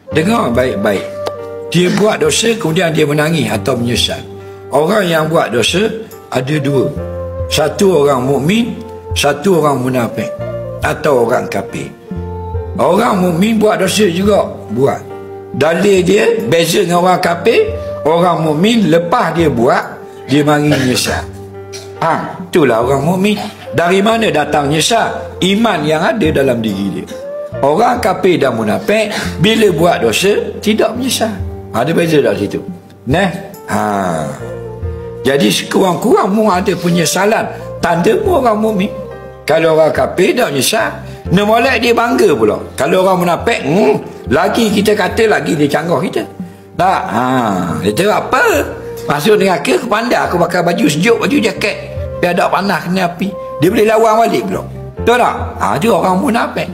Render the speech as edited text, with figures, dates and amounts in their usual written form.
Dengar baik-baik. Dia buat dosa kemudian dia menangis atau menyesal. Orang yang buat dosa ada dua. Satu orang mukmin, satu orang munafik atau orang kafir. Orang mukmin buat dosa juga, buat. Dalil dia beza dengan orang kafir. Orang mukmin lepas dia buat, dia mari menyesal. Itulah orang mukmin. Dari mana datang nyesal? Iman yang ada dalam diri dia. Orang kafir dan munafik bila buat dosa tidak menyesal. Ada beza tak situ? Jadi sekurang-kurang mu ada penyesalan. Tanda mu orang mukmin. Kalau orang kafir tak menyesal, molek dia bangga pula. Kalau orang munafik, lagi kita kata lagi dia canggah kita. Tak, dia tahu apa? Masuk dengan ke pandai aku pakai baju sejuk, baju jaket. Biar tak panas kena api. Dia boleh lawan balik pula. Tahu tak? Itu orang munafik.